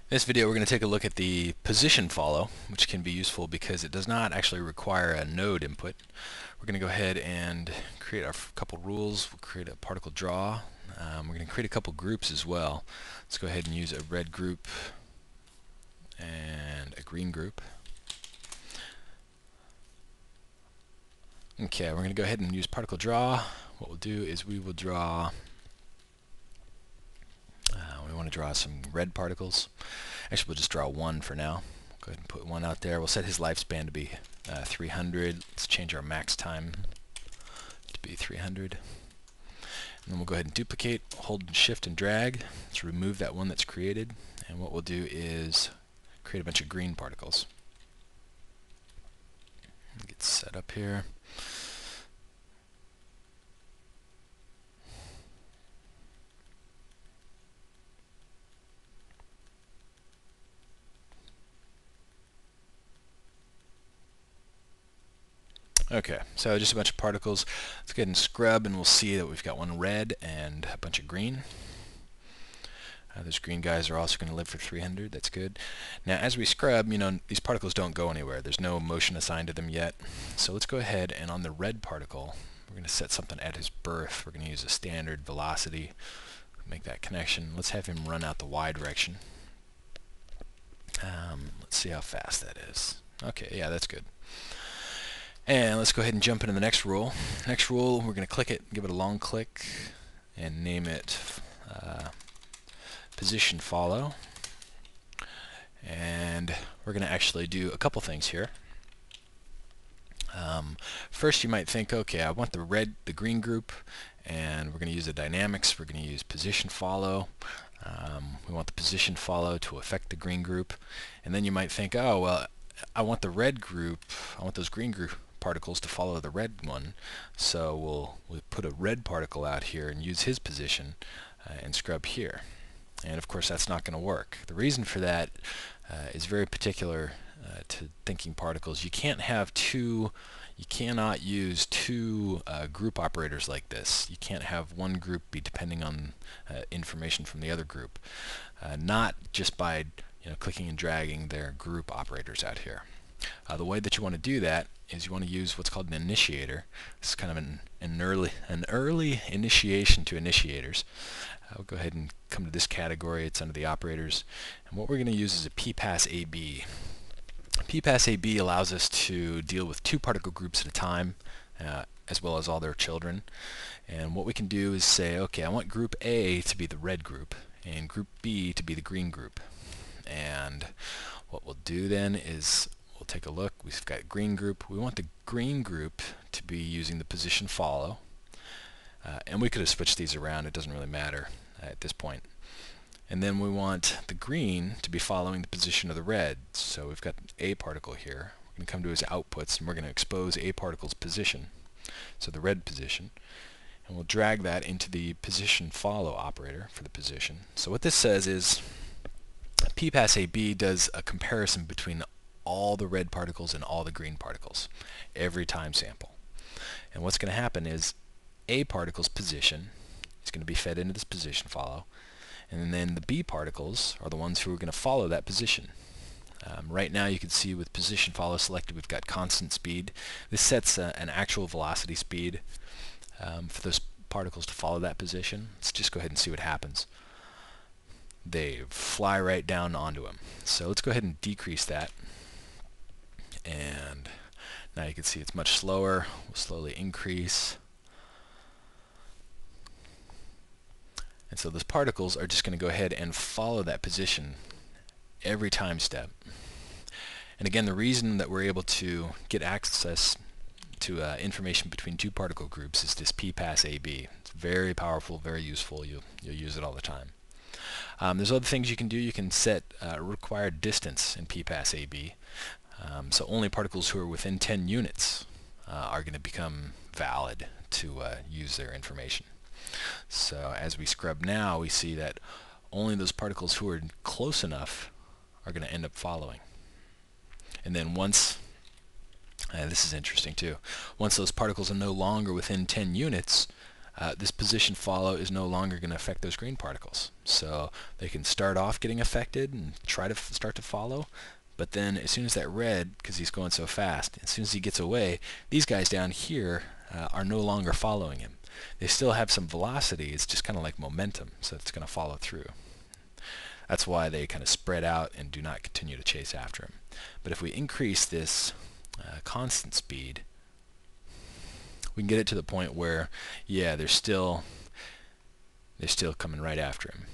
In this video, we're going to take a look at the position follow, which can be useful because it does not actually require a node input. We're going to go ahead and create our couple rules. We'll create a particle draw. We're going to create a couple groups as well. Let's go ahead and use a red group and a green group. Okay, we're going to go ahead and use particle draw. What we'll do is we will draw we want to draw some red particles. Actually, we'll just draw one for now. Go ahead and put one out there. We'll set his lifespan to be 300. Let's change our max time to be 300. And then we'll go ahead and duplicate, hold Shift and drag to remove that one that's created. And what we'll do is create a bunch of green particles. Get set up here. Okay, so just a bunch of particles. Let's go ahead and scrub, and we'll see that we've got one red and a bunch of green. Those green guys are also going to live for 300. That's good. Now, as we scrub, these particles don't go anywhere. There's no motion assigned to them yet. So let's go ahead and on the red particle, we're going to set something at his birth. We're going to use a standard velocity. Make that connection. Let's have him run out the Y direction. Let's see how fast that is. Okay, yeah, that's good. And let's go ahead and jump into the next rule. Next rule, we're going to click it, give it a long click, and name it PositionFollow. And we're going to actually do a couple things here. First, you might think, okay, I want the green group, and we're going to use the dynamics. We're going to use PositionFollow. We want the PositionFollow to affect the green group. And then you might think, oh, well, I want the red group, I want those green group particles to follow the red one, so we'll put a red particle out here and use his position and scrub here. And of course that's not going to work. The reason for that is very particular to thinking particles. You cannot use two group operators like this. You can't have one group be depending on information from the other group. Not just by clicking and dragging their group operators out here. The way that you want to do that is you want to use what's called an initiator. This is kind of an early initiation to initiators. We'll go ahead and come to this category. It's under the operators. And what we're going to use is a PPassAB. PPassAB allows us to deal with two particle groups at a time, as well as all their children. And what we can do is say, okay, I want group A to be the red group, and group B to be the green group. And what we'll do then is we'll take a look. We've got green group. We want the green group to be using the PositionFollow. And we could have switched these around. It doesn't really matter at this point. And then we want the green to be following the position of the red. So we've got A particle here. We're going to come to his outputs, and we're going to expose A particle's position, so the red position. And we'll drag that into the PositionFollow operator for the position. So what this says is PPassAB does a comparison between all the red particles and all the green particles every time sample. And what's going to happen is A particle's position is going to be fed into this PositionFollow, and then the B particles are the ones who are going to follow that position. Right now you can see with PositionFollow selected we've got constant speed. This sets an actual velocity speed for those particles to follow that position. Let's just go ahead and see what happens. They fly right down onto him. So let's go ahead and decrease that. And now you can see it's much slower. We'll slowly increase. And so those particles are just going to go ahead and follow that position every time step. And again, the reason that we're able to get access to information between two particle groups is this PPassAB. It's very powerful, very useful. You'll use it all the time. There's other things you can do. You can set required distance in PPassAB. So only particles who are within 10 units are going to become valid to use their information. So as we scrub now, we see that only those particles who are close enough are going to end up following. And then once, this is interesting too, once those particles are no longer within 10 units, this position follow is no longer going to affect those green particles. So they can start off getting affected and try to start to follow, but then as soon as that red, because he's going so fast, as soon as he gets away, these guys down here are no longer following him. They still have some velocity, it's just kind of like momentum, so it's going to follow through. That's why they kind of spread out and do not continue to chase after him. But if we increase this constant speed, we can get it to the point where, yeah, they're still coming right after him.